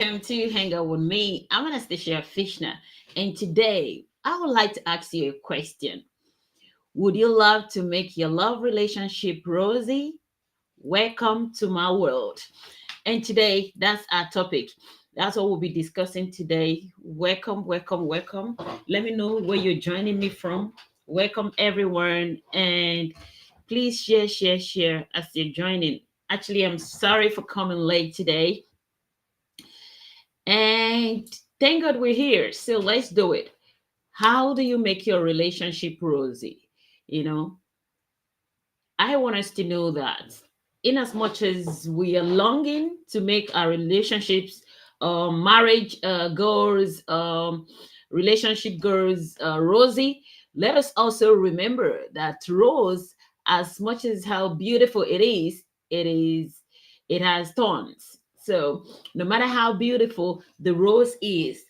Welcome to Hang Out with me. I'm Anastasia Fishner, and today I would like to ask you a question. Would you love to make your love relationship rosy? Welcome to my world. And today, that's our topic. That's what we'll be discussing today. Welcome, welcome, welcome. Let me know where you're joining me from. Welcome, everyone. And please share as you're joining. Actually, I'm sorry for coming late today. And thank God we're here. So let's do it. How do you make your relationship rosy? You know, I want us to know that in as much as we are longing to make our relationships, marriage goals, relationship goals rosy, let us also remember that rose, as much as how beautiful it is, it has thorns. So no matter how beautiful the rose is,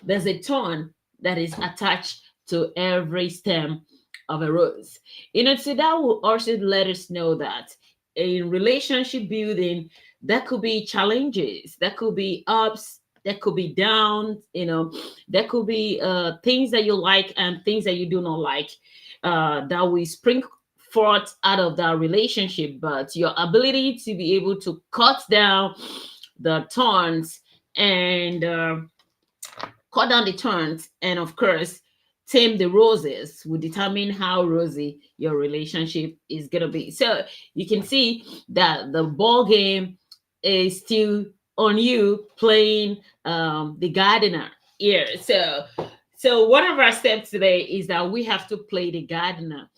there's a thorn that is attached to every stem of a rose. So that will also let us know that in relationship building, there could be challenges, there could be ups, there could be downs, there could be things that you like and things that you do not like that will spring forth out of that relationship. But your ability to be able to cut down the thorns and cut down the thorns and of course tame the roses will determine how rosy your relationship is gonna be. So you can see that the ball game is still on you playing the gardener here. So one of our steps today is that we have to play the gardener.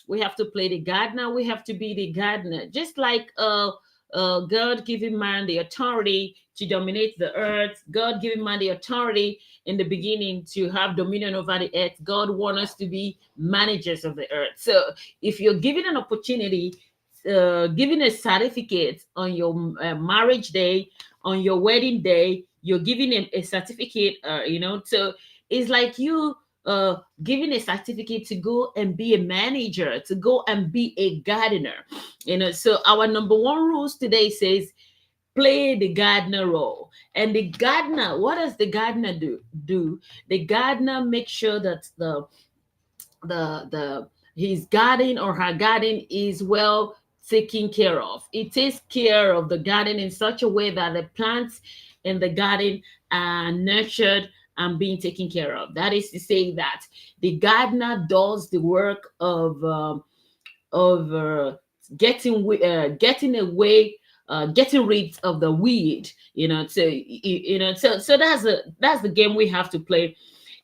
We have to play the gardener. We have to be the gardener, just like God giving man the authority to dominate the earth. God giving man the authority in the beginning to have dominion over the earth. God wants us to be managers of the earth. So if you're given an opportunity, given a certificate on your marriage day, on your wedding day, you're giving a certificate, so it's like you giving a certificate to go and be a manager, to go and be a gardener. So our number one rules today says play the gardener role. And the gardener, what does the gardener do? The gardener makes sure that the his garden or her garden is well taken care of. It takes care of the garden in such a way that the plants in the garden are nurtured and being taken care of. That is to say that the gardener does the work of getting away, getting rid of the weed. So that's the game we have to play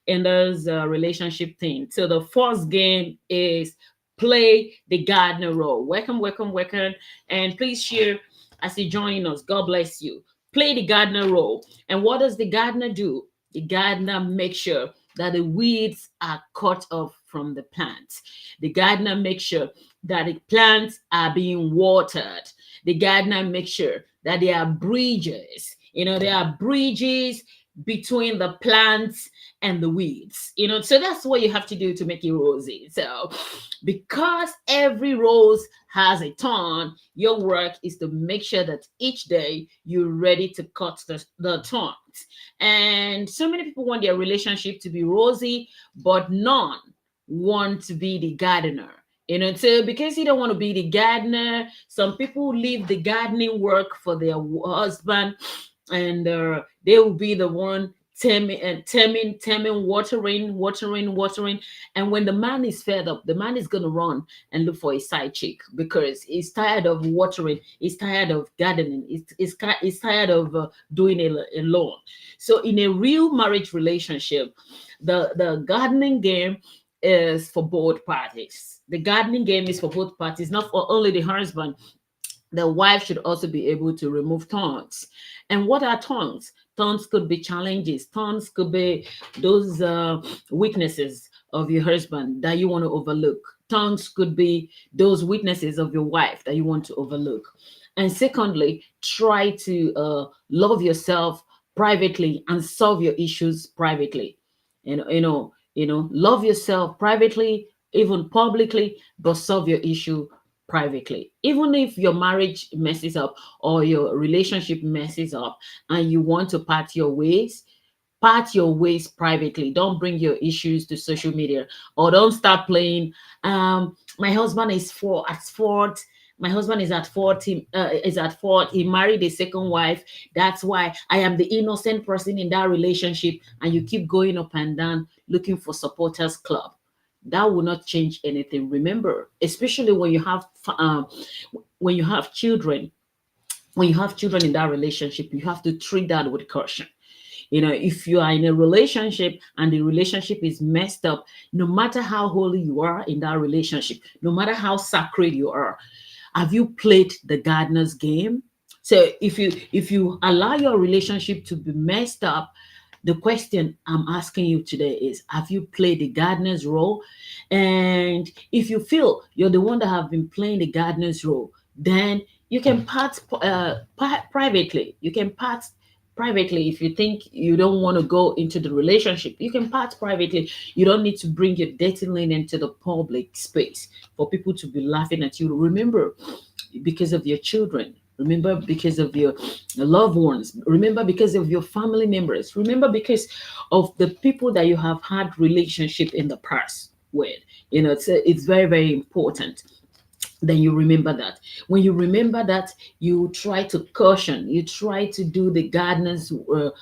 in those relationship thing. So the first game is play the gardener role. Welcome, welcome, welcome, and please share as you join us. God bless you. Play the gardener role. And what does the gardener do? The gardener makes sure that the weeds are cut off from the plants. The gardener makes sure that the plants are being watered. The gardener makes sure that there are bridges. There are bridges between the plants and the weeds. So that's what you have to do to make it rosy. So because every rose has a thorn, your work is to make sure that each day you're ready to cut the thorns. And so many people want their relationship to be rosy, but none want to be the gardener. So because you don't want to be the gardener, some people leave the gardening work for their husband, and they will be the one temming, watering. And when the man is fed up, the man is gonna run and look for a side chick because he's tired of watering, he's tired of gardening, he's tired of doing it alone. So in a real marriage relationship, the gardening game is for both parties. The gardening game is for both parties, not for only the husband. The wife should also be able to remove thorns. And what are thorns? Thorns could be challenges. Thorns could be those weaknesses of your husband that you want to overlook. Thorns could be those weaknesses of your wife that you want to overlook. And secondly, try to love yourself privately and solve your issues privately. Love yourself privately, even publicly, but solve your issue privately. Even if your marriage messes up or your relationship messes up and you want to part your ways privately. Don't bring your issues to social media, or don't start playing. My husband is at fault. My husband is at fault. Is at fault. He married a second wife. That's why I am the innocent person in that relationship. And you keep going up and down looking for supporters club. That will not change anything. Remember, especially when you have children. When you have children in that relationship, you have to treat that with caution. If you are in a relationship and the relationship is messed up, no matter how holy you are in that relationship, no matter how sacred you are, have you played the gardener's game? So if you allow your relationship to be messed up, the question I'm asking you today is, have you played the gardener's role? And if you feel you're the one that have been playing the gardener's role, then you can privately. You can part privately. If you think you don't want to go into the relationship, you can part privately. You don't need to bring your dirty linen into the public space for people to be laughing at you. Remember, because of your children. Remember, because of your loved ones. Remember, because of your family members. Remember, because of the people that you have had relationship in the past with. It's very, very important. Then you remember that. When you remember that, you try to caution, you try to do the gardener's you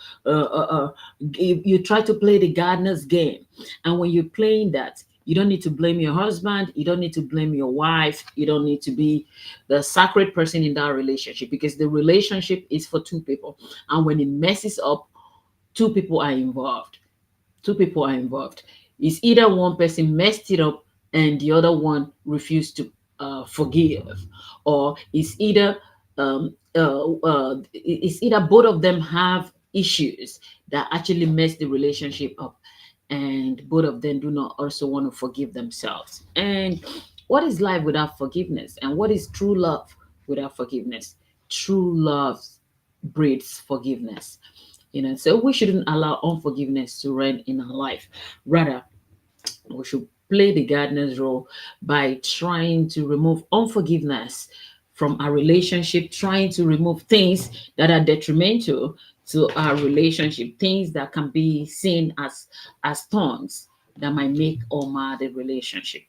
try to play the gardener's game. And when you're playing that, you don't need to blame your husband, you don't need to blame your wife, you don't need to be the sacred person in that relationship, because the relationship is for two people. And when it messes up, two people are involved. Two people are involved. It's either one person messed it up and the other one refused to forgive, or it's either both of them have issues that actually mess the relationship up, and both of them do not also want to forgive themselves. And what is life without forgiveness? And what is true love without forgiveness? True love breeds forgiveness. So we shouldn't allow unforgiveness to reign in our life. Rather, we should play the gardener's role by trying to remove unforgiveness from our relationship, trying to remove things that are detrimental to our relationship, things that can be seen as thorns that might make or mar the relationship.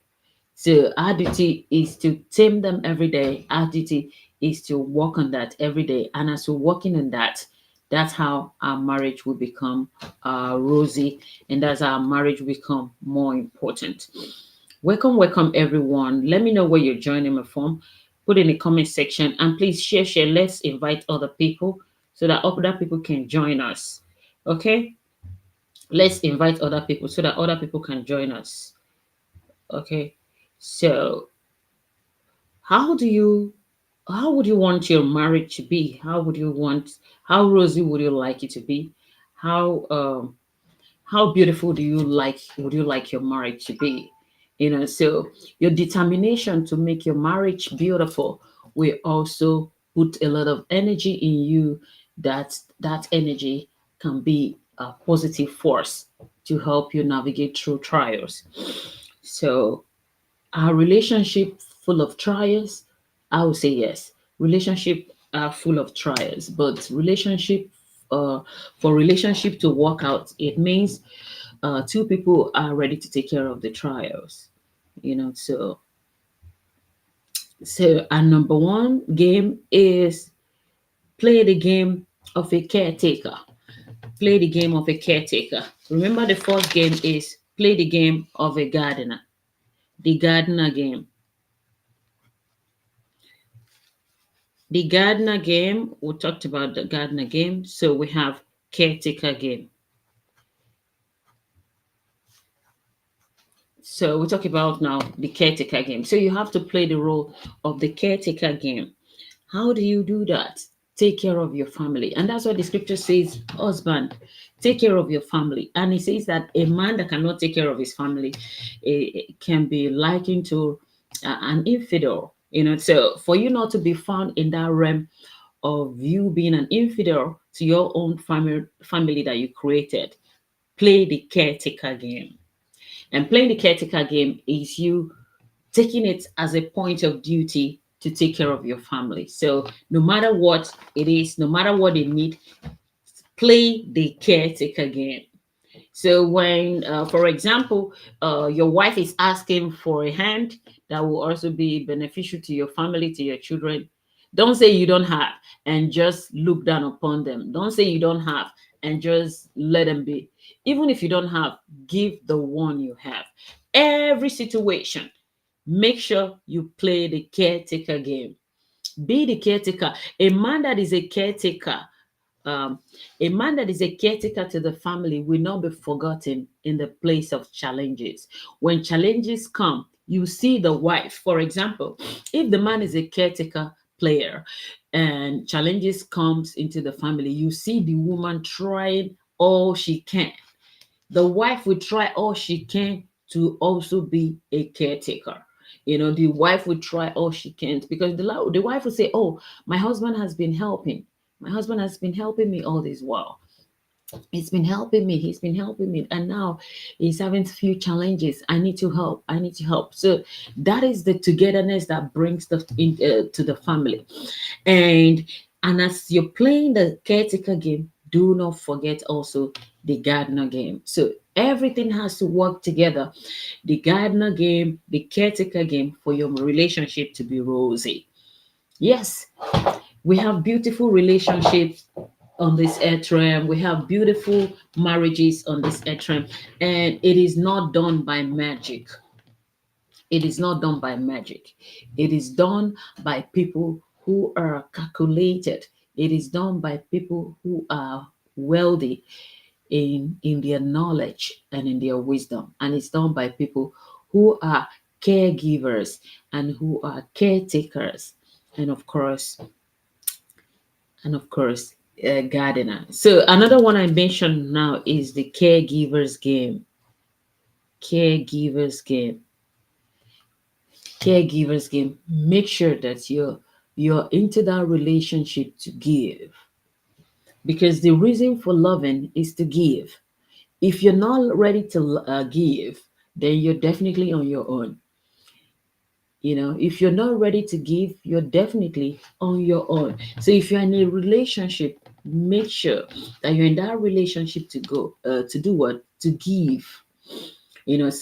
So our duty is to tame them every day. Our duty is to work on that every day. And as we're working on that, that's how our marriage will become rosy, and that's how our marriage will become more important. Welcome, welcome everyone. Let me know where you're joining me from. Put in the comment section, and please share. Let's invite other people so that other people can join us. Okay? Let's invite other people so that other people can join us. Okay? So how do you how would you want your marriage to be? How rosy would you like it to be? How um how beautiful would you like your marriage to be? So your determination to make your marriage beautiful will also put a lot of energy in you, that energy can be a positive force to help you navigate through trials. So are relationship full of trials? I would say yes. Relationship are full of trials, but uh, for relationship to work out, it means two people are ready to take care of the trials. So our number one game is play the game of a caretaker. Play the game of a caretaker. Remember, the first game is play the game of a gardener. The gardener game. The gardener game, we talked about the gardener game. So we have caretaker game. So we talk about now the caretaker game. So you have to play the role of the caretaker game. How do you do that? Take care of your family. And that's what the scripture says, husband, take care of your family. And it says that a man that cannot take care of his family can be likened to an infidel. So for you not to be found in that realm of you being an infidel to your own family that you created, play the caretaker game. And playing the caretaker game is you taking it as a point of duty to take care of your family. So no matter what it is, no matter what they need, play the caretaker game. So when, for example, your wife is asking for a hand that will also be beneficial to your family, to your children, don't say you don't have and just look down upon them. Don't say you don't have and just let them be. Even if you don't have, give the one you have. Every situation, make sure you play the caretaker game. Be the caretaker. A man that is a caretaker, um, a man that is a caretaker to the family will not be forgotten in the place of challenges. When challenges come, you see the wife. For example, if the man is a caretaker player and challenges comes into the family, you see the woman trying all she can. The wife will try all she can to also be a caretaker. The wife will try all she can, because the wife will say, oh, my husband has been helping. My husband has been helping me all this while. He's been helping me. He's been helping me. And now he's having few challenges. I need to help. I need to help. So that is the togetherness that brings to the family. And as you're playing the caretaker game, do not forget also the gardener game. So everything has to work together. The gardener game, the caretaker game, for your relationship to be rosy. Yes, we have beautiful relationships on this earth realm. We have beautiful marriages on this earth realm, and it is not done by magic. It is not done by magic. It is done by people who are calculated. It is done by people who are wealthy in their knowledge and in their wisdom. And it's done by people who are caregivers and who are caretakers. And of course, gardener. So another one I mentioned now is the caregivers game. Caregivers game. Caregivers game. Make sure that you're into that relationship to give, because the reason for loving is to give. If you're not ready to give, then you're definitely on your own. If you're not ready to give, you're definitely on your own. So if you're in a relationship, make sure that you're in that relationship to go to do what? To give. And that's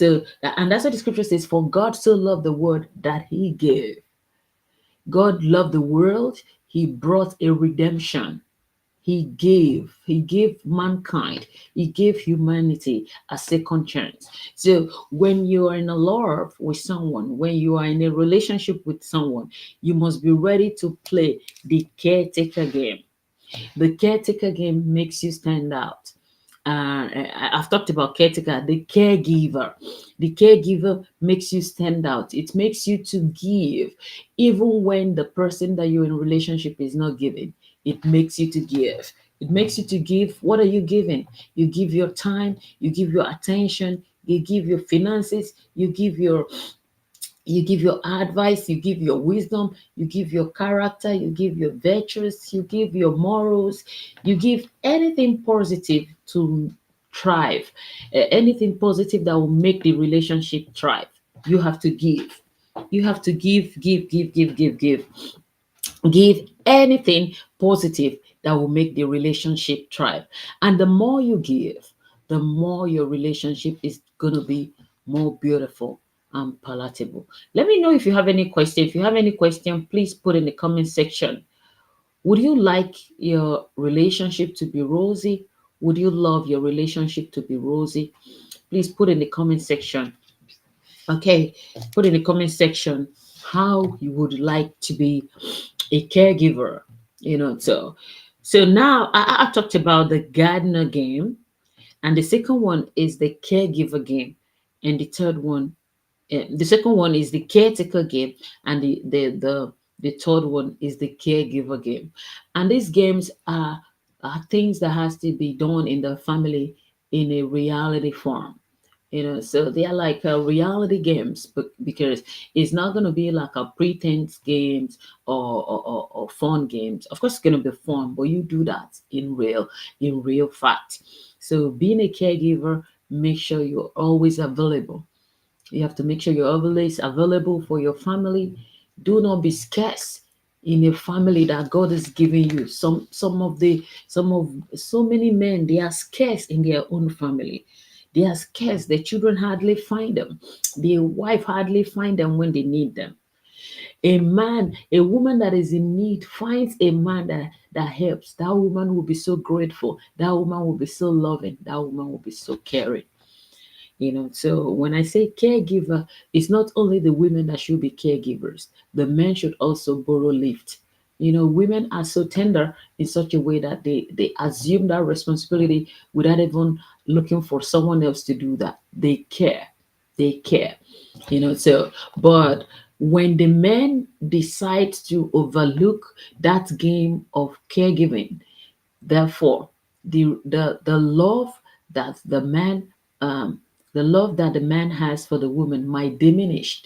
what the scripture says, for God so loved the world that he gave. God loved the world. He brought a redemption. He gave mankind, he gave humanity a second chance. So when you are in a love with someone, when you are in a relationship with someone, you must be ready to play the caretaker game. The caretaker game makes you stand out. I've talked about caretaker, the caregiver. The caregiver makes you stand out. It makes you to give, even when the person that you're in a relationship is not giving. It makes you to give. It makes you to give. What are you giving? You give your time. You give your attention. You give your finances. You give your advice, you give your wisdom, you give your character, you give your virtues, you give your morals, you give anything positive to thrive, anything positive that will make the relationship thrive. You have to give. You have to give, give, give, give, give, give. Give anything positive that will make the relationship thrive. And the more you give, the more your relationship is going to be more beautiful and palatable. Let me know if you have any question. If you have any question, please put in the comment section. Would you like your relationship to be rosy? Would you love your relationship to be rosy? Please put in the comment section. Okay, put in the comment section how you would like to be a caregiver. So now I talked about the gardener game, and the second one is the caregiver game, and the second one is the caretaker game, and the third one is the caregiver game. And these games are things that has to be done in the family in a reality form. So they are like reality games, but because it's not going to be like a pretense games or fun games. Of course it's going to be fun, but you do that in real fact. So being a caregiver, make sure you're always available. You have to make sure you're always available for your family. Do not be scarce in a family that God is giving you. So many men, they are scarce in their own family. They are scarce. The children hardly find them. The wife hardly find them when they need them. A woman that is in need finds a man that helps. That woman will be so grateful. That woman will be so loving. That woman will be so caring. So when I say caregiver, it's not only the women that should be caregivers, the men should also borrow lift. Women are so tender in such a way that they assume that responsibility without even looking for someone else to do that. They care. But when the men decide to overlook that game of caregiving, therefore, the love that um, the man has for the woman might diminish.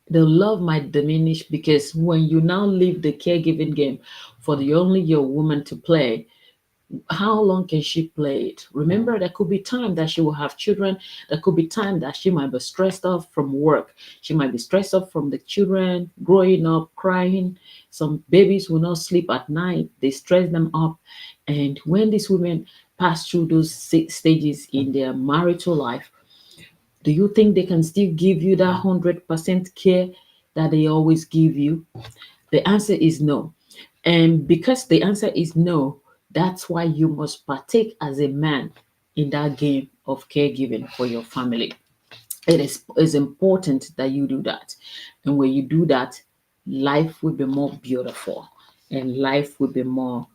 The love might diminish because when you now leave the caregiving game for the only your woman to play, how long can she play it? Remember, there could be time that she will have children. There could be time that she might be stressed out from work. She might be stressed out from the children growing up, crying. Some babies will not sleep at night. They stress them up. And when these women pass through those stages in their marital life, do you think they can still give you that 100% care that they always give you? The answer is no. And because the answer is no, that's why you must partake as a man in that game of caregiving for your family. It is important that you do that. And when you do that, life will be more beautiful and uh, life will be more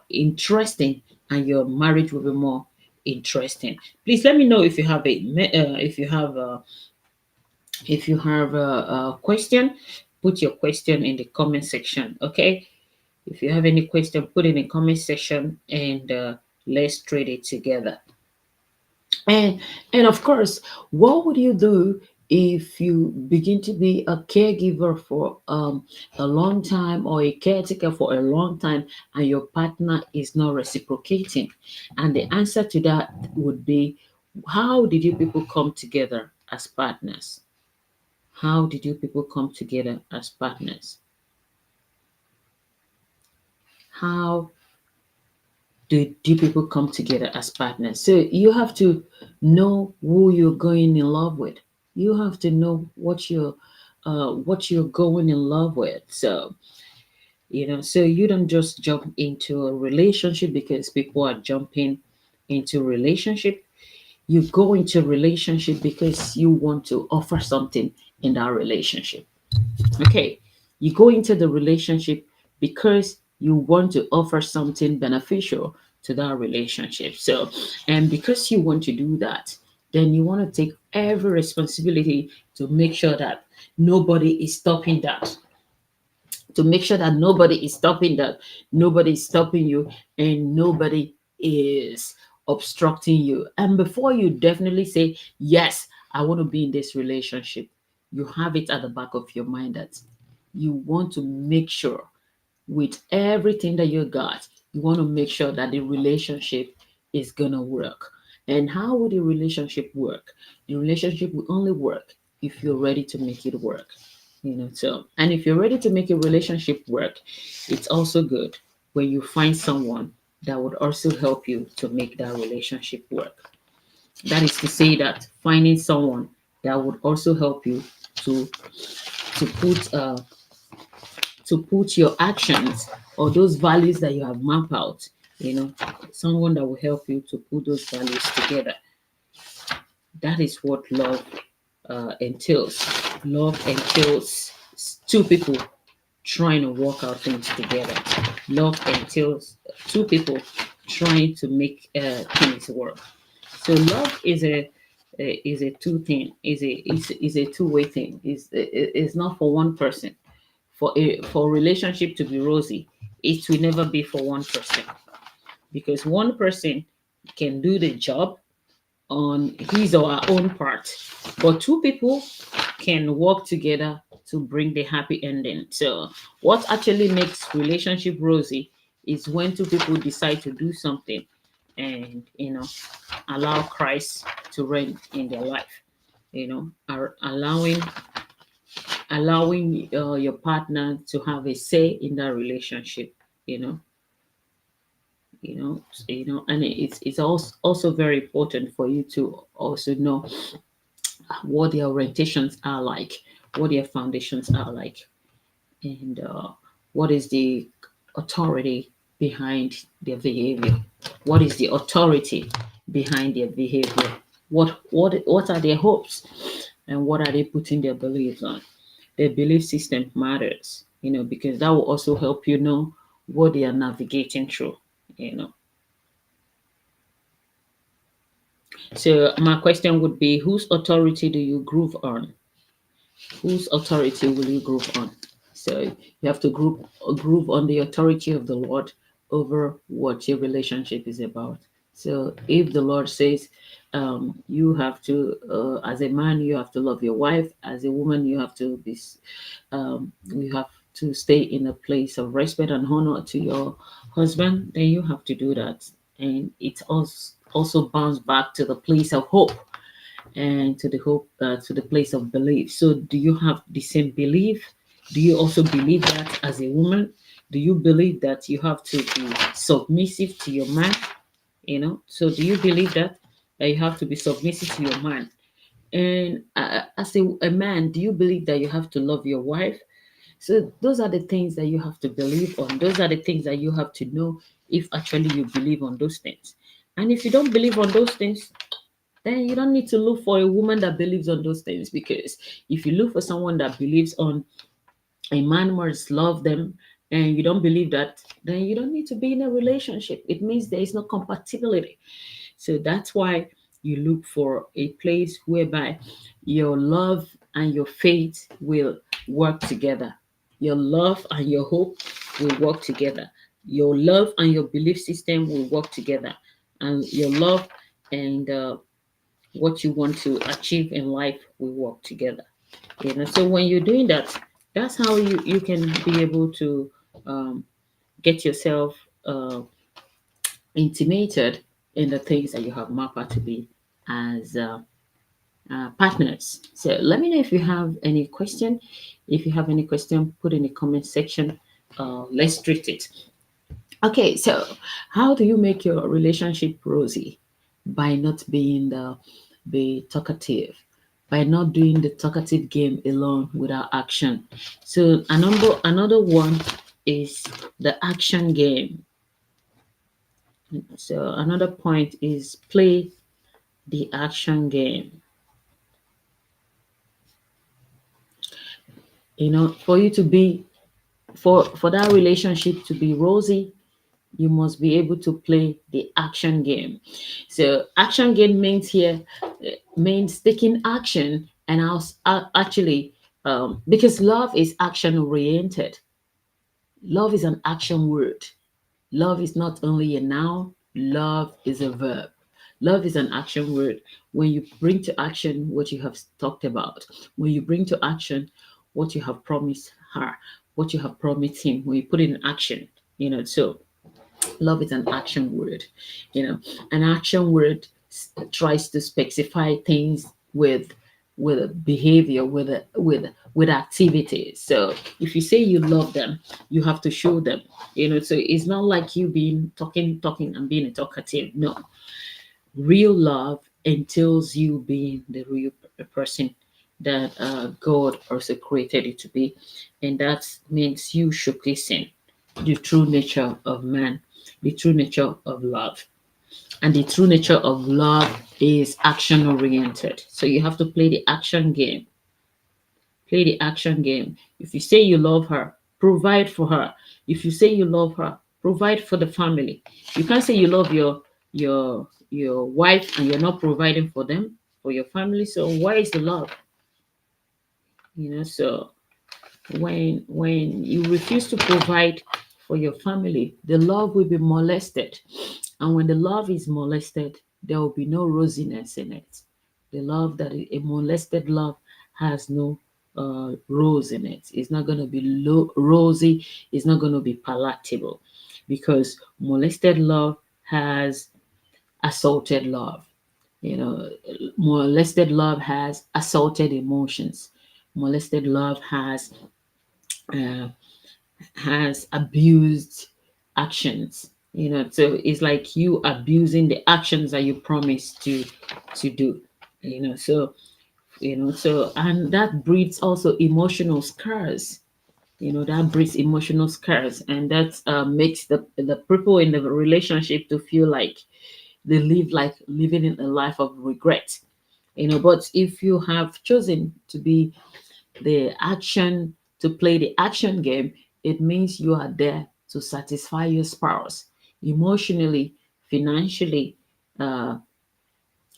interesting, and your marriage will be more interesting. Please let me know if you have a question. Put your question in the comment section, okay? If you have any question, put it in the comment section, and let's trade it together. And of course, what would you do if you begin to be a caregiver for a long time, or a caretaker for a long time, and your partner is not reciprocating? And the answer to that would be, how did you people come together as partners? How did you people come together as partners? How do people come together as partners? So you have to know who you're going in love with. You have to know what you're going in love with. So you don't just jump into a relationship because people are jumping into relationship. You go into a relationship because you want to offer something in that relationship. Okay, you go into the relationship because you want to offer something beneficial to that relationship. So, and because you want to do that, then you want to take every responsibility to make sure that nobody is stopping that, nobody is stopping you, and nobody is obstructing you. And before you definitely say yes, I want to be in this relationship, you have it at the back of your mind that you want to make sure, with everything that you got, you want to make sure that the relationship is gonna work. And how will the relationship work? The relationship will only work if you're ready to make it work. So, and if you're ready to make a relationship work, it's also good when you find someone that would also help you to make that relationship work. That is to say that finding someone that would also help you to to put uh, to put your actions, or those values that you have mapped out, someone that will help you to put those values together. That is what love entails. Love entails two people trying to work out things together. Love entails two people trying to make things work. So love is a two thing, is a two-way thing. Is not for one person. For a relationship to be rosy, it will never be for one person, because one person can do the job on his or her own part, but two people can work together to bring the happy ending. So what actually makes relationship rosy is when two people decide to do something, and allow Christ to reign in their life. Are allowing your partner to have a say in that relationship. You know, and it's also very important for you to also know what their orientations are like, what their foundations are like, and what is the authority behind their behavior. What is the authority behind their behavior? What are their hopes, and what are they putting their beliefs on? Their belief system matters, because that will also help you know what they are navigating through. You know. So my question would be, whose authority do you groove on? Whose authority will you groove on? So you have to groove on the authority of the Lord over what your relationship is about. So if the Lord says, you have to, as a man, you have to love your wife. As a woman, you have to be, you have to stay in a place of respect and honor to your husband. Then you have to do that, and it also bounce back to the place of hope and to the hope to the place of belief. So do you have the same belief? Do you also believe that as a woman? Do you believe that you have to be submissive to your man? So do you believe that you have to be submissive to your man? And as a man, do you believe that you have to love your wife? So those are the things that you have to believe on. Those are the things that you have to know if actually you believe on those things. And if you don't believe on those things, then you don't need to look for a woman that believes on those things, because if you look for someone that believes on a man must love them and you don't believe that, then you don't need to be in a relationship. It means there is no compatibility. So that's why you look for a place whereby your love and your faith will work together. Your love and your hope will work together. Your love and your belief system will work together. And your love and what you want to achieve in life will work together. So when you're doing that, that's how you can be able to um, get yourself intimated in the things that you have marked out to be as partners. So let me know if you have any question. If you have any question, put in the comment section. Let's treat it. Okay, so how do you make your relationship rosy? By not being the talkative, by not doing the talkative game alone without action. So another one is the action game. So another point is play the action game. For you to be for that relationship to be rosy, you must be able to play the action game. So action game means here means taking action, and actually because love is action oriented. Love is an action word. Love is not only a noun, love is a verb. Love is an action word. When you bring to action what you have talked about, when you bring to action what you have promised her, what you have promised him, when you put it in action, so love is an action word. An action word tries to specify things with behavior, with activities. So if you say you love them, you have to show them. So it's not like you being talking and being a talkative. No, real love entails you being the real person that God also created you to be, and that means you showcasing the true nature of man, the true nature of love. And the true nature of love is action oriented. So you have to play the action game. Play the action game. If you say you love her, provide for her. If you say you love her, provide for the family. You can't say you love your wife and you're not providing for them, for your family. So why is the love? So when you refuse to provide for your family, the love will be molested. And when the love is molested, there will be no rosiness in it. The love that a molested love has no rose in it. It's not going to be rosy. It's not going to be palatable, because molested love has assaulted love. You know, molested love has assaulted emotions. Molested love uh, has abused actions. You know, so it's like you abusing the actions that you promised to do. You know, so and that breeds also emotional scars. You know, that breeds emotional scars, and that makes the people in the relationship to feel like they live like living in a life of regret. You know, but if you have chosen to be the action to play the action game, it means you are there to satisfy your spouse emotionally, financially, uh,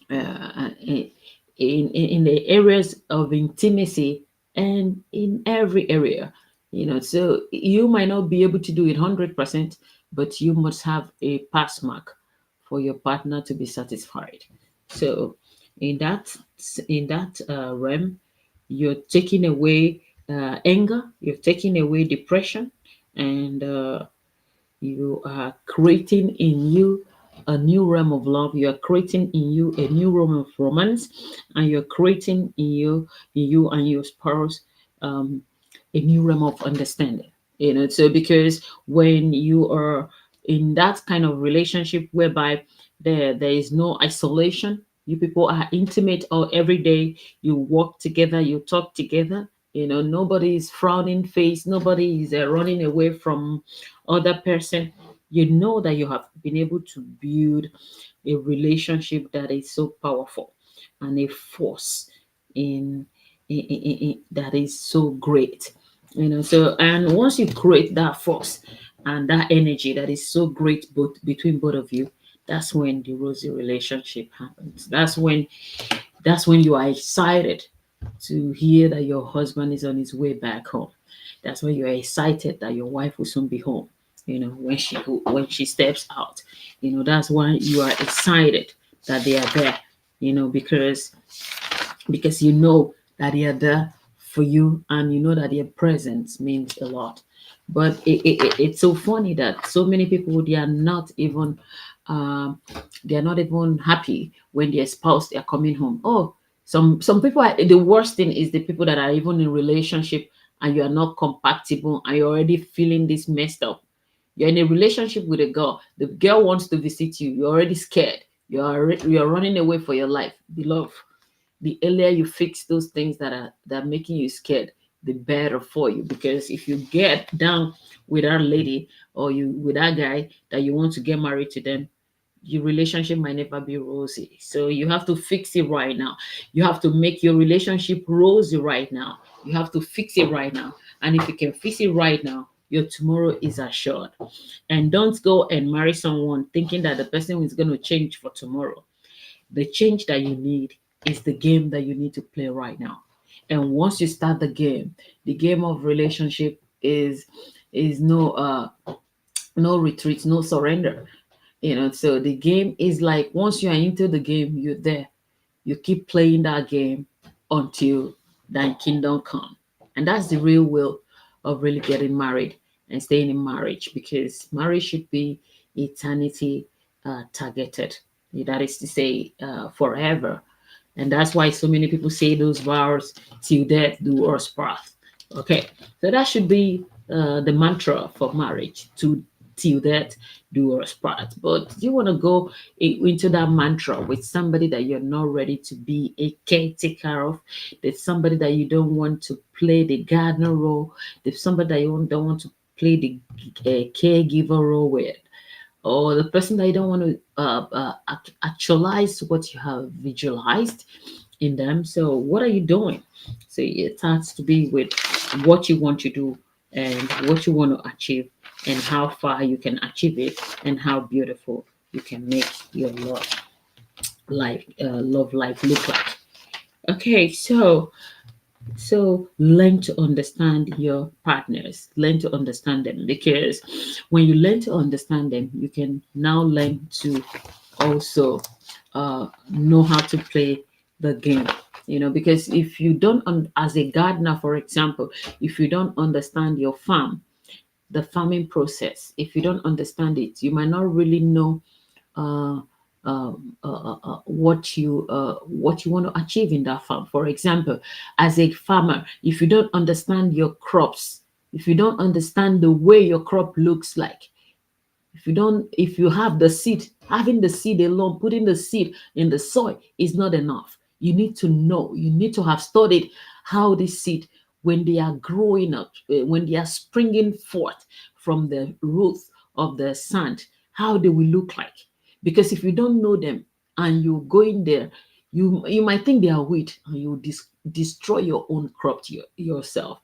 in the areas of intimacy, and in every area. You know, so you might not be able to do it 100%, but you must have a pass mark for your partner to be satisfied. So in that realm, you're taking away anger, you're taking away depression, and you are creating in you a new realm of love. You are creating in you a new realm of romance, and you're creating in you and your spouse, um, a new realm of understanding. You know, so because when you are in that kind of relationship whereby there is no isolation, you people are intimate all every day. You walk together, you talk together. You know, nobody is frowning face, nobody is running away from other person. You know that you have been able to build a relationship that is so powerful, and a force that is so great. You know, so and once you create that force and that energy that is so great both between both of you, that's when the rosy relationship happens. That's when you are excited to hear that your husband is on his way back home. That's when you are excited that your wife will soon be home. You know, when she steps out, you know, that's why you are excited that they are there. You know, because you know that they are there for you, and you know that their presence means a lot. But it's so funny that so many people, um, they are not even happy when their spouse they are coming home. Oh, some people are, the worst thing is the people that are even in relationship and you are not compatible and you're already feeling this messed up. You're in a relationship with a girl, the girl wants to visit you, you're already scared, you're running away for your life. Beloved, the earlier you fix those things that are making you scared, the better for you. Because if you get down with that lady or you with that guy that you want to get married to them, your relationship might never be rosy. So you have to fix it right now. You have to make your relationship rosy right now. You have to fix it right now. And if you can fix it right now, your tomorrow is assured. And don't go and marry someone thinking that the person is going to change for tomorrow. The change that you need is the game that you need to play right now. And once you start the game of relationship is no retreat, no surrender. You know, so the game is like once you are into the game, you're there. You keep playing that game until thy kingdom come. And that's the real will of really getting married and staying in marriage, because marriage should be eternity targeted. That is to say, forever. And that's why so many people say those vows, till death do us part. Okay, so that should be the mantra for marriage, to till death do us part. But you want to go into that mantra with somebody that you're not ready to be a caretaker of. There's somebody that you don't want to play the gardener role. There's somebody that you don't want to play the caregiver role with, or the person that you don't want to actualize what you have visualized in them. So what are you doing? So it has to be with what you want to do and what you want to achieve, and how far you can achieve it, and how beautiful you can make your love life look like. Okay, so learn to understand your partners, learn to understand them, because when you learn to understand them, you can now learn to also know how to play the game. You know, because if you don't, as a gardener, for example, if you don't understand your farm, the farming process, if you don't understand it, you might not really know uh, what you want to achieve in that farm. For example, as a farmer, if you don't understand your crops, if you don't understand the way your crop looks like, if you have the seed, having the seed alone, putting the seed in the soil is not enough. You need to know, you need to have studied how this seed, when they are growing up, when they are springing forth from the roots of the sand, how they will look like. Because if you don't know them and you go in there, you might think they are weed, and you destroy your own crop yourself.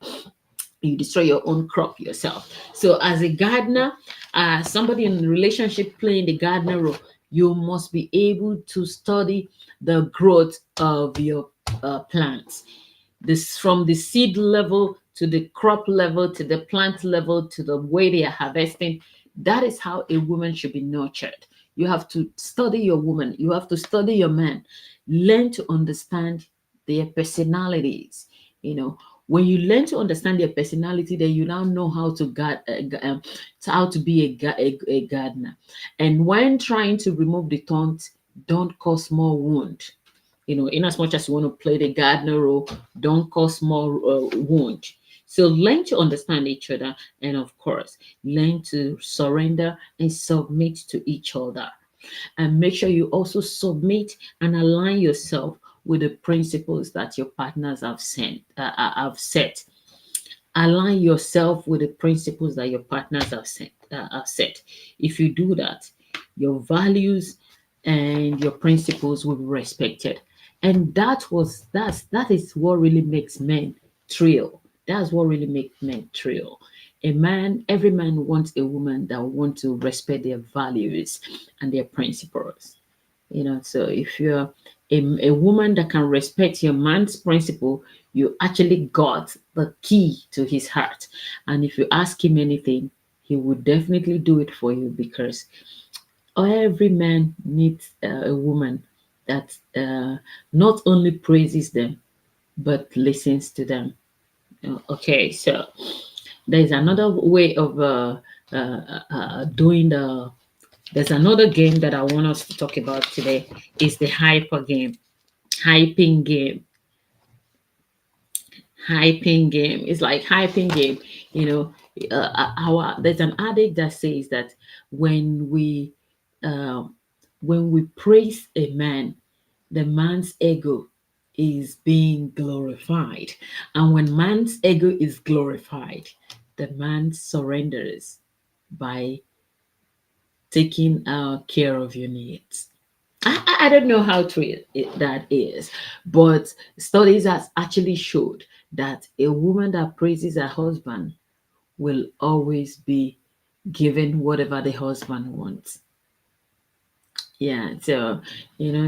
You destroy your own crop yourself. So as a gardener, somebody in a relationship playing the gardener role, you must be able to study the growth of your plants, this from the seed level to the crop level to the plant level to the way they are harvesting. That is how a woman should be nurtured. You have to study your woman, you have to study your man, learn to understand their personalities. You know, when you learn to understand their personality, then you now know how to how to be a gardener. And when trying to remove the thorns, don't cause more wound. You know, in as much as you want to play the gardener role, don't cause more wound. So learn to understand each other, and of course learn to surrender and submit to each other. And make sure you also submit and align yourself with the principles that your partners have set. Align yourself with the principles that your partners have set. If you do that, your values and your principles will be respected. And that is what really makes men thrill. That's what really makes men thrill. Every man wants a woman that want to respect their values and their principles. You know, so if you're a woman that can respect your man's principle, you actually got the key to his heart. And if you ask him anything, he would definitely do it for you, because every man needs a woman that not only praises them but listens to them. Okay, so there's another way of doing the there's another game that I want us to talk about today, is the hyper game. Hyping game. Hyping game. It's like hyping game. You know, our there's an adage that says that when we uh, when we praise a man, the man's ego is being glorified, and when man's ego is glorified, the man surrenders by taking care of your needs. I don't know how true that is, but studies has actually showed that a woman that praises her husband will always be given whatever the husband wants. Yeah, so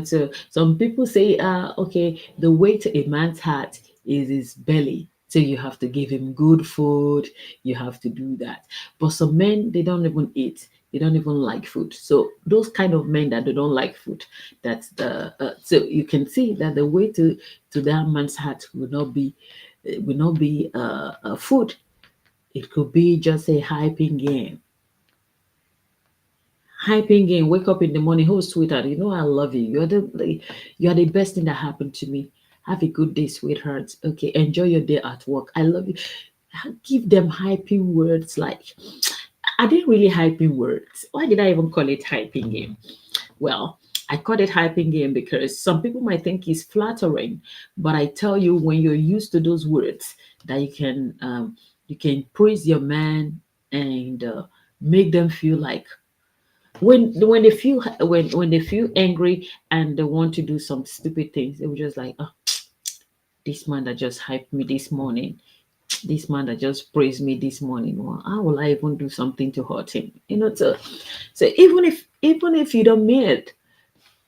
so some people say, okay, the way to a man's heart is his belly. So you have to give him good food, you have to do that. But some men, they don't even eat, they don't even like food. So those kind of men that they don't like food, that's the so you can see that the way to that man's heart will not be food. It could be just a hyping game. Hyping in, wake up in the morning, oh sweetheart, I love you. You're the best thing that happened to me. Have a good day, sweetheart. Okay, enjoy your day at work. I love you. Give them hyping words. Like, I didn't really hyping words. Why did I even call it hyping game? Well, I call it hyping game because some people might think it's flattering, but I tell you, when you're used to those words, that you can praise your man and make them feel like, when they feel angry and they want to do some stupid things, they were just like, oh, this man that just hyped me this morning, this man that just praised me this morning, well, how will I even do something to hurt him? So even if you don't mean it,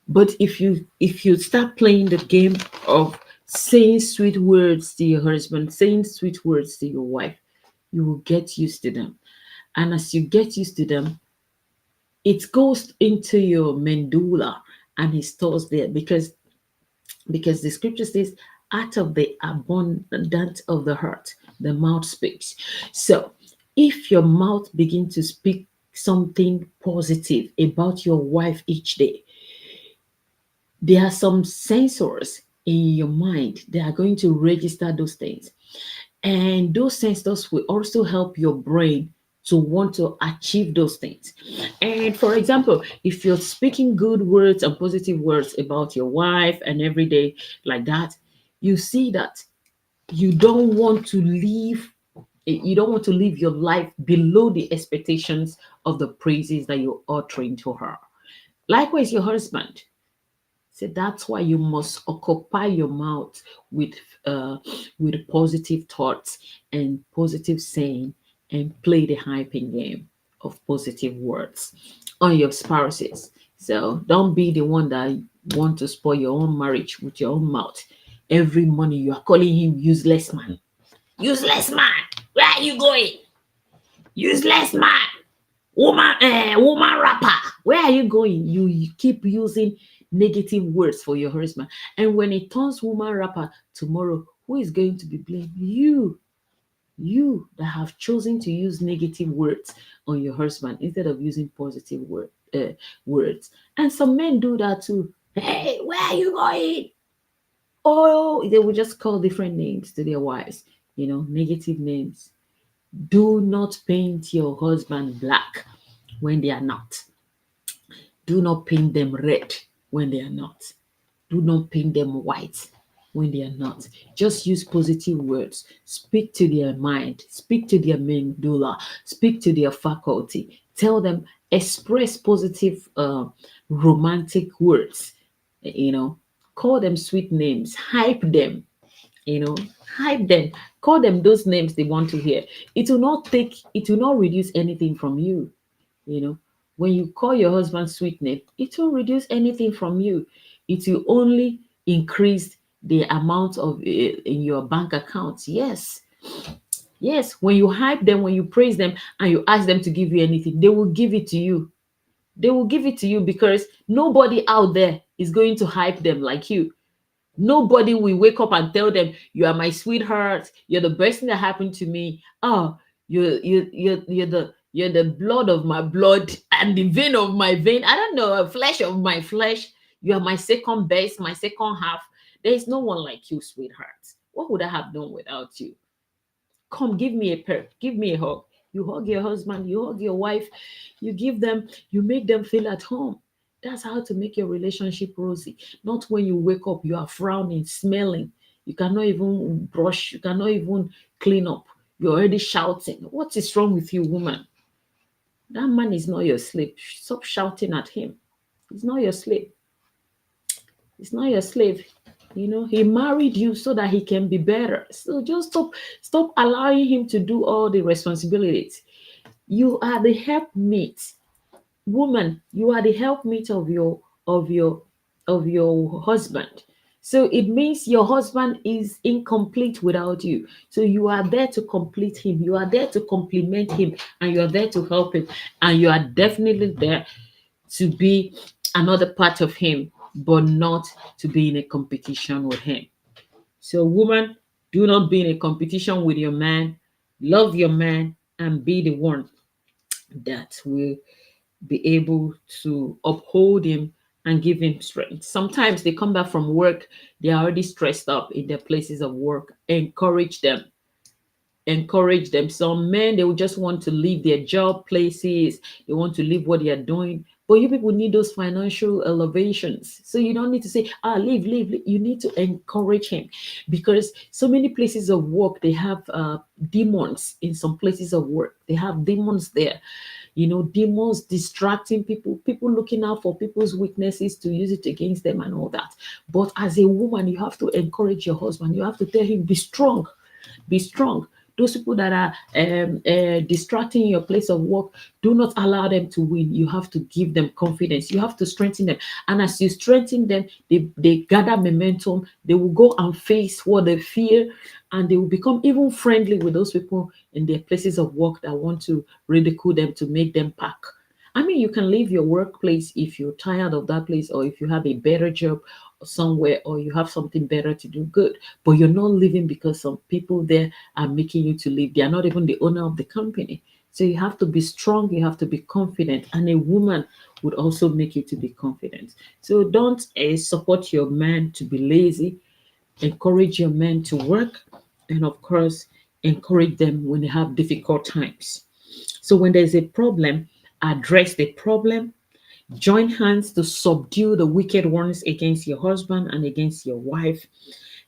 but if you start playing the game of saying sweet words to your husband, saying sweet words to your wife, you will get used to them. And as you get used to them, it goes into your medulla and it stores there, because the scripture says, out of the abundance of the heart the mouth speaks. So if your mouth begin to speak something positive about your wife each day, There are some sensors in your mind that are going to register those things. And those sensors will also help your brain to want to achieve those things. And for example, if you're speaking good words and positive words about your wife and every day like that, you see that you don't want to live you don't want to live your life below the expectations of the praises that you're uttering to her. Likewise, your husband. So that's why you must occupy your mouth with uh, with positive thoughts and positive saying, and play the hyping game of positive words on your spouses. So don't be the one that want to spoil your own marriage with your own mouth. Every morning you are calling him useless man. Useless man. Where are you going? Useless man. Woman rapper. Where are you going? You keep using negative words for your husband. And when it turns woman rapper tomorrow, who is going to be blamed? You that have chosen to use negative words on your husband instead of using positive words. And some men do that too. Hey, where are you going? Oh, they will just call different names to their wives, negative names. Do not paint your husband black when they are not. Do not paint them red when they are not. Do not paint them white when they are not. Just use positive words. Speak to their mind. Speak to their medulla. Speak to their faculty. Tell them, express positive, romantic words. You know, call them sweet names. Hype them. You know, hype them. Call them those names they want to hear. It will not reduce anything from you. You know, when you call your husband sweet name, it won't reduce anything from you. It will only increase the amount of in your bank account. Yes, yes. When you hype them, when you praise them, and you ask them to give you anything, they will give it to you. They will give it to you because nobody out there is going to hype them like you. Nobody will wake up and tell them, "You are my sweetheart. You're the best thing that happened to me. Oh, you're the blood of my blood and the vein of my vein. I don't know, flesh of my flesh. You are my second best, my second half. There is no one like you, sweetheart. What would I have done without you? Come, give me a peck, give me a hug. You hug your husband, you hug your wife, you give them, you make them feel at home. That's how to make your relationship rosy. Not when you wake up, you are frowning, smelling. You cannot even brush, you cannot even clean up. You're already shouting. What is wrong with you, woman? That man is not your slave. Stop shouting at him. He's not your slave. He's not your slave. He married you so that he can be better. So just stop allowing him to do all the responsibilities. You are the helpmeet. Woman, you are the helpmeet of your husband. So it means your husband is incomplete without you. So you are there to complete him. You are there to complement him, and you are there to help him. And you are definitely there to be another part of him, but not to be in a competition with him. So, woman, do not be in a competition with your man. Love your man and be the one that will be able to uphold him and give him strength. Sometimes they come back from work, they are already stressed up in their places of work. Encourage them. Some men, they will just want to leave their job places, they want to leave what they are doing. But you people need those financial elevations. So you don't need to say, leave. You need to encourage him, because so many places of work, they have demons in some places of work. They have demons there. Demons distracting people looking out for people's weaknesses to use it against them and all that. But as a woman, you have to encourage your husband. You have to tell him, be strong, be strong. Those people that are distracting your place of work, do not allow them to win. You have to give them confidence. You have to strengthen them. And as you strengthen them, they gather momentum. They will go and face what they fear, and they will become even friendly with those people in their places of work that want to ridicule them, to make them pack. I mean, you can leave your workplace if you're tired of that place, or if you have a better job somewhere, or you have something better to do, good. But you're not leaving because some people there are making you to leave. They are not even the owner of the company. So you have to be strong, you have to be confident. And a woman would also make you to be confident. So don't support your man to be lazy. Encourage your men to work, and of course, encourage them when they have difficult times. So when there's a problem, address the problem. Join hands to subdue the wicked ones against your husband and against your wife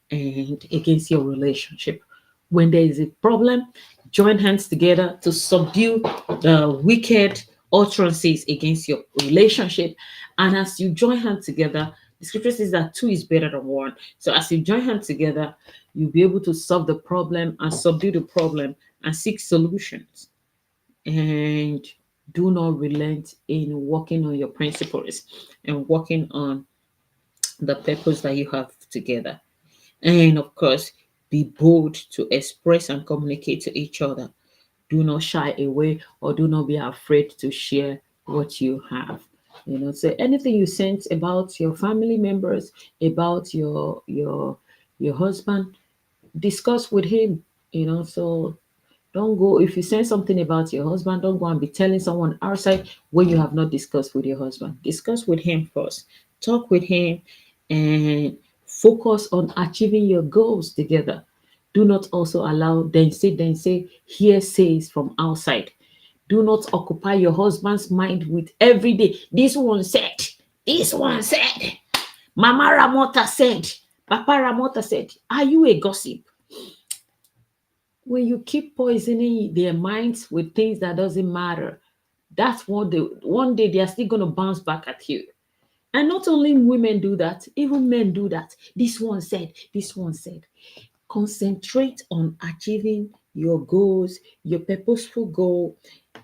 and against your relationship. When there is a problem, join hands together to subdue the wicked utterances against your relationship. And as you join hands together, the scripture says that two is better than one. So as you join hands together, you'll be able to solve the problem and subdue the problem and seek solutions. And do not relent in working on your principles and working on the purpose that you have together. And of course, be bold to express and communicate to each other. Do not shy away or do not be afraid to share what you have. So anything you sense about your family members, about your husband, discuss with him. So don't go, if you say something about your husband, don't go and be telling someone outside when you have not discussed with your husband. Discuss with him first. Talk with him and focus on achieving your goals together. Do not also allow then say hearsays from outside. Do not occupy your husband's mind with every day. This one said, Mama Ramota said, Papa Ramota said. Are you a gossip? When you keep poisoning their minds with things that doesn't matter, that's one day they are still going to bounce back at you. And not only women do that, even men do that. This one said. Concentrate on achieving your goals, your purposeful goal,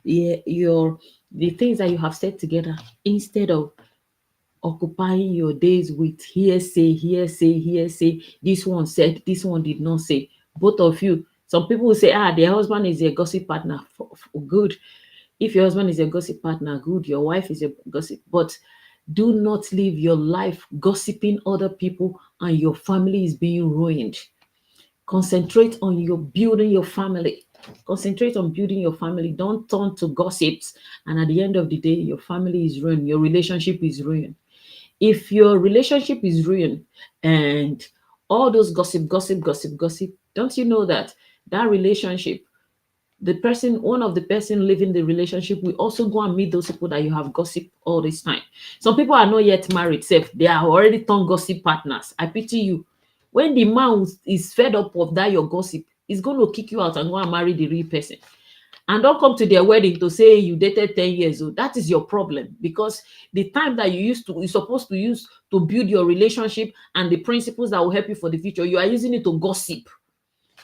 your the things that you have set together, instead of occupying your days with hearsay. This one said, this one did not say. Both of you. Some people will say, their husband is a gossip partner. Good. If your husband is a gossip partner, good. Your wife is a gossip. But do not live your life gossiping other people and your family is being ruined. Concentrate on your building your family. Concentrate on building your family. Don't turn to gossips. And at the end of the day, your family is ruined. Your relationship is ruined. If your relationship is ruined and all those gossip, don't you know that that relationship, one of the person living the relationship will also go and meet those people that you have gossip all this time. Some people are not yet married, safe. They are already turned gossip partners. I pity you. When the man is fed up of that your gossip, he's going to kick you out and go and marry the real person. And don't come to their wedding to say you dated 10 years old. That is your problem, because the time that you're supposed to use to build your relationship and the principles that will help you for the future, you are using it to gossip.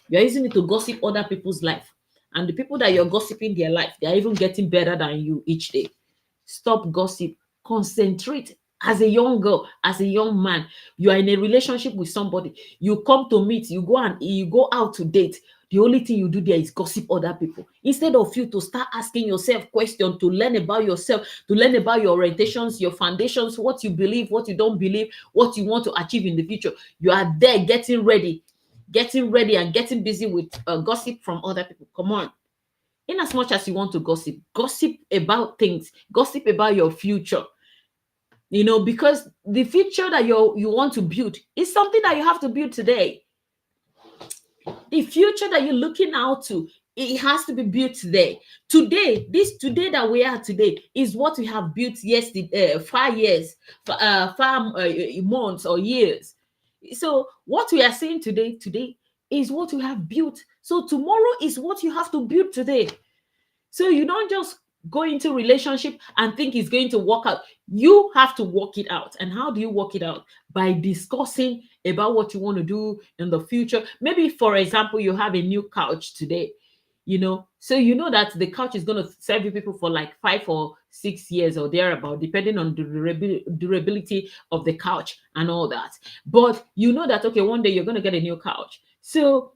You are using it to gossip other people's life. And the people that you're gossiping their life, they are even getting better than you each day. Stop gossip. Concentrate. As a young girl, as a young man, you are in a relationship with somebody. You come to meet, you go out to date. The only thing you do there is gossip other people. Instead of you to start asking yourself questions, to learn about yourself, to learn about your orientations, your foundations, what you believe, what you don't believe, what you want to achieve in the future. You are there getting ready and getting busy with gossip from other people. Come on. In as much as you want to gossip about things, gossip about your future. Because the future that you want to build is something that you have to build today. The future that you're looking out to, it has to be built today. This today that we are today is what we have built yesterday, 5 years, 5 months or years. So what we are saying today is what we have built. So tomorrow is what you have to build today. So you don't just go into relationship and think it's going to work out. You have to work it out. And how do you work it out? By discussing about what you want to do in the future. Maybe, for example, you have a new couch today, so you know that the couch is going to serve you people for like 5 or 6 years or thereabout, depending on the durability of the couch and all that. But you know that, okay, one day you're going to get a new couch. So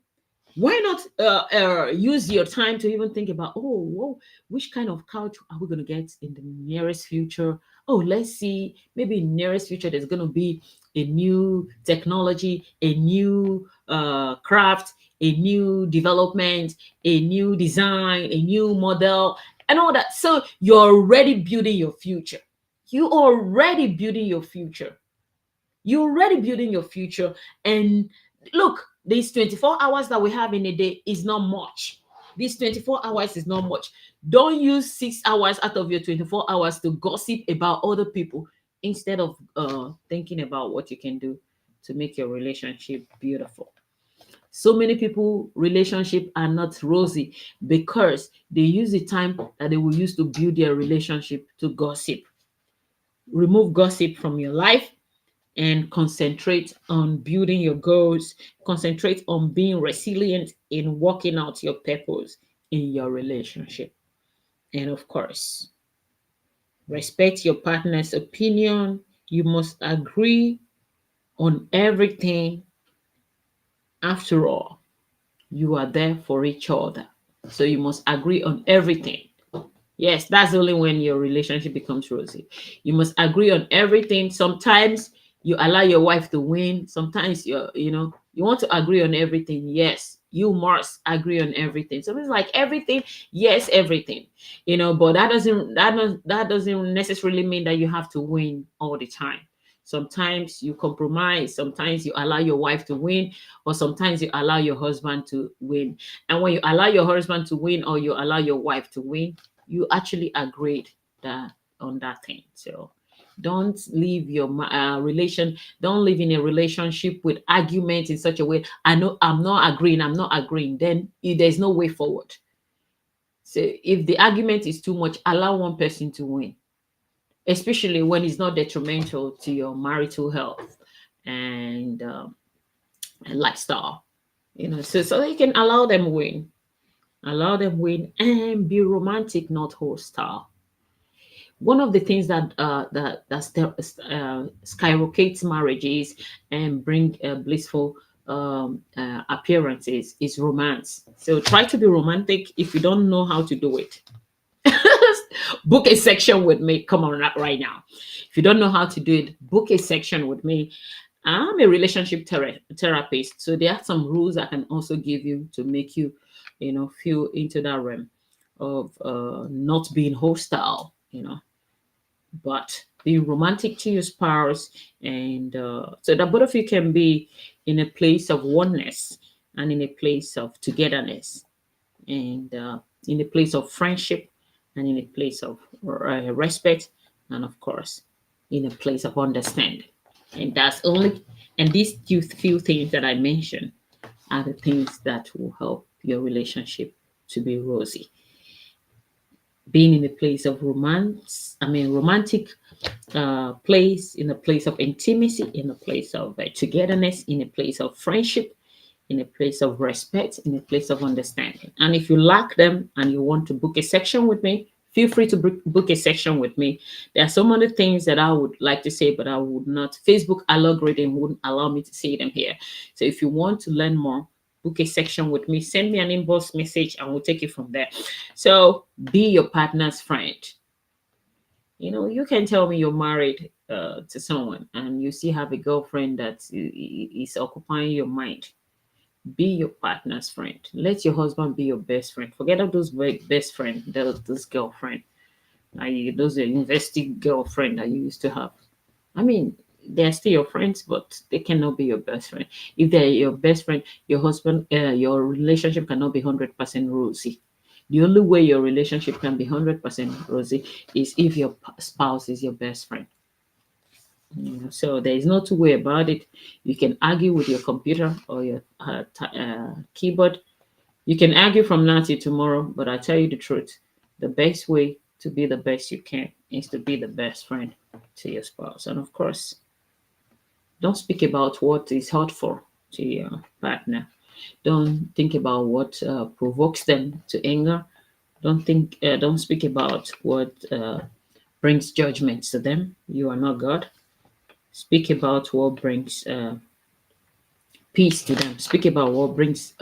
why not use your time to even think about, whoa, which kind of couch are we going to get in the nearest future? Oh, let's see, maybe in the nearest future there's going to be a new technology, a new craft, a new development, a new design, a new model, and all that. So you're already building your future. You already building your future. You're already building your future. And look, these 24 hours that we have in a day is not much. These 24 hours is not much. Don't use 6 hours out of your 24 hours to gossip about other people instead of thinking about what you can do to make your relationship beautiful. So many people relationship are not rosy because they use the time that they will use to build their relationship to gossip. Remove gossip from your life and concentrate on building your goals. Concentrate on being resilient in working out your purpose in your relationship. And of course, respect your partner's opinion. You must agree on everything. After all, you are there for each other. So you must agree on everything. Yes, that's only when your relationship becomes rosy. You must agree on everything. Sometimes you allow your wife to win. Sometimes you want to agree on everything. Yes, you must agree on everything. So it's like everything, yes, everything. But that doesn't necessarily mean that you have to win all the time. Sometimes you compromise, sometimes you allow your wife to win, or sometimes you allow your husband to win. And when you allow your husband to win or you allow your wife to win, you actually agreed that on that thing. So don't leave your don't live in a relationship with arguments in such a way. I know I'm not agreeing, then there's no way forward. So if the argument is too much, allow one person to win, especially when it's not detrimental to your marital health and lifestyle. So you can allow them win and be romantic, not hostile. One of the things that skyrockets marriages and bring blissful appearances is romance. So try to be romantic. If you don't know how to do it, book a section with me. Come on right now. If you don't know how to do it, book a section with me. I'm a relationship therapist, so there are some rules I can also give you to make you, feel into that realm of not being hostile, but be romantic to your spouse, and so that both of you can be in a place of oneness and in a place of togetherness, and in a place of friendship, and in a place of respect, and of course in a place of understanding. And these few things that I mentioned are the things that will help your relationship to be rosy. Being in a place of romantic place, in a place of intimacy, in a place of togetherness, in a place of friendship, in a place of respect, in a place of understanding. And if you lack them and you want to book a section with me, feel free to book a section with me. There are so many things that I would like to say, but I would not. Facebook algorithm wouldn't allow me to say them here. So if you want to learn more, book a section with me. Send me an inbox message, and we'll take it from there. So be your partner's friend. You can tell me you're married to someone and you still have a girlfriend that is occupying your mind. Be your partner's friend. Let your husband be your best friend. Forget about those best friend, those girlfriend, those university girlfriend that you used to have. I mean, they're still your friends, but they cannot be your best friend. If they're your best friend, your husband, your relationship cannot be 100% rosy. The only way your relationship can be 100% rosy is if your spouse is your best friend. So there is no two way about it. You can argue with your computer or your keyboard. You can argue from now till tomorrow, but I tell you the truth: the best way to be the best you can is to be the best friend to your spouse. And of course, don't speak about what is hurtful to your partner. Don't think about what provokes them to anger. Don't speak about what brings judgment to them. You are not God. Speak about what brings peace to them. Speak about what brings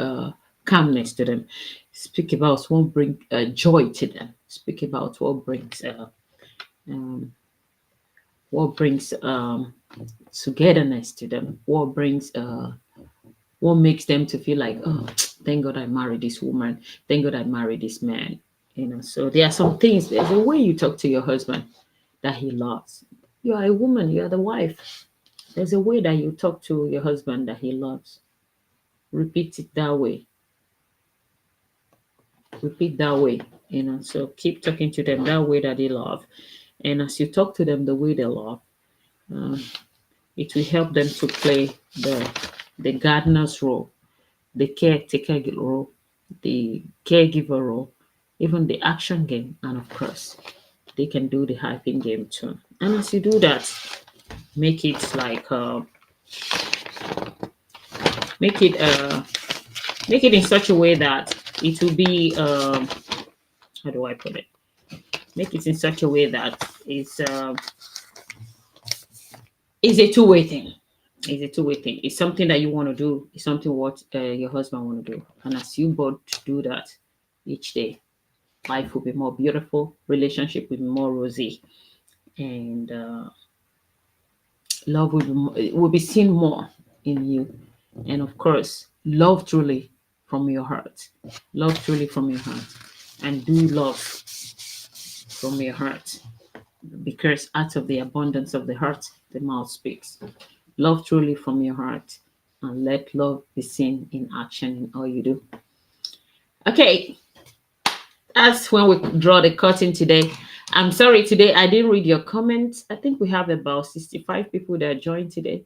calmness to them. Speak about what brings joy to them. Speak about um, what brings togetherness to them. What makes them to feel like, oh, thank God I married this woman. Thank God I married this man. So there are some things. There's a way you talk to your husband that he loves. You are a woman, you are the wife. There's a way that you talk to your husband that he loves. Repeat it that way. Repeat that way. So keep talking to them that way that they love. And as you talk to them the way they love, uh, it will help them to play the gardener's role, the caretaker role, the caregiver role, even the action game, and of course, they can do the hyping game too. And as you do that, make it like make it make it in such a way that it will be how do I put it? Make it in such a way that it's a two-way thing. It's a two-way thing. It's something that you want to do. It's something what your husband want to do. And as you both do that each day, life will be more beautiful. Relationship will be more rosy, and love will be seen more in you. And of course, love truly from your heart. Love truly from your heart, and do love from your heart, because out of the abundance of the heart, the mouth speaks. Love truly from your heart, and let love be seen in action in all you do. Okay, that's when we draw the curtain today. I'm sorry, today I didn't read your comments. I think we have about 65 people that joined today.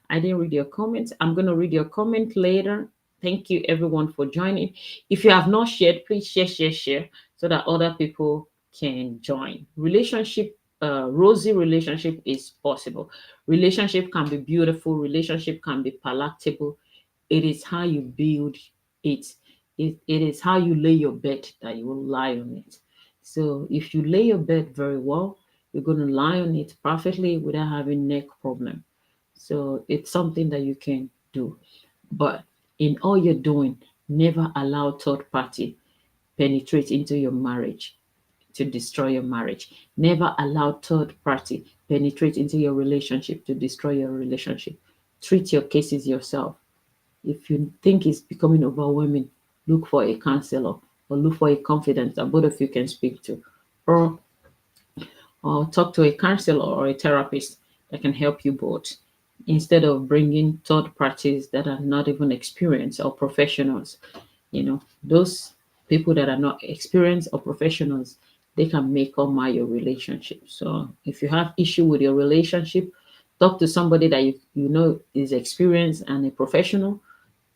I didn't read your comments. I'm going to read your comment later. Thank you, everyone, for joining. If you have not shared, please share, so that other people can join. Rosy relationship is possible. Relationship can be beautiful. Relationship can be palatable. It is how you build it. It is how you lay your bed that you will lie on it. So if you lay your bed very well, you're going to lie on it perfectly without having neck problem. So it's something that you can do. But in all you're doing, never allow third party penetrate into your marriage to destroy your marriage. Never allow third party penetrate into your relationship to destroy your relationship. Treat your cases yourself. If you think it's becoming overwhelming, look for a counselor or look for a confidant that both of you can speak to. Or talk to a counselor or a therapist that can help you both, instead of bringing third parties that are not even experienced or professionals. Those people that are not experienced or professionals, they can make or mar your relationship. So if you have issue with your relationship, talk to somebody that you know is experienced and a professional,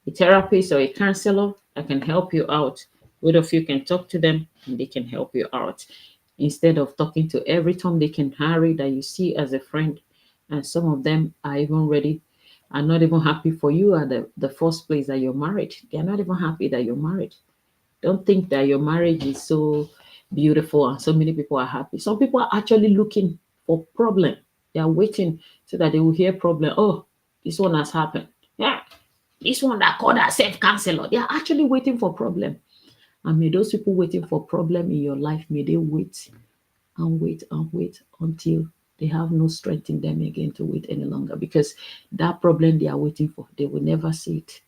a therapist or a counselor that can help you out. Both of you can talk to them and they can help you out, instead of talking to every Tom, Dick, and Harry that you see as a friend. And some of them are not even happy for you at the first place that you're married. They're not even happy that you're married. Don't think that your marriage is so beautiful and so many people are happy. Some people are actually looking for problem. They are waiting so that they will hear problem. Oh, this one has happened. Yeah, this one that called herself counselor. They are actually waiting for problem. And may those people waiting for problem in your life, may they wait and wait and wait until they have no strength in them again to wait any longer, because that problem they are waiting for, they will never see it.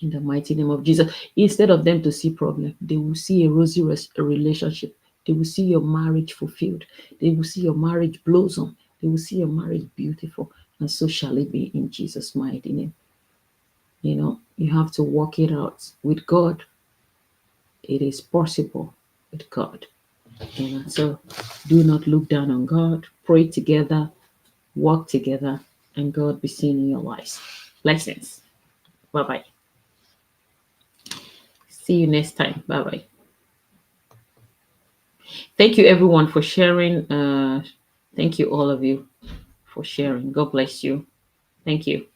In the mighty name of Jesus, instead of them to see problem, they will see a rosy relationship. They will see your marriage fulfilled. They will see your marriage blossom. They will see your marriage beautiful. And so shall it be in Jesus' mighty name. You have to work it out with God. It is possible with God. So do not look down on God. Pray together, work together, and God be seen in your lives. Blessings. Bye bye. See you next time. Bye bye. Thank you, everyone, for sharing. Thank you, all of you, for sharing. God bless you. Thank you.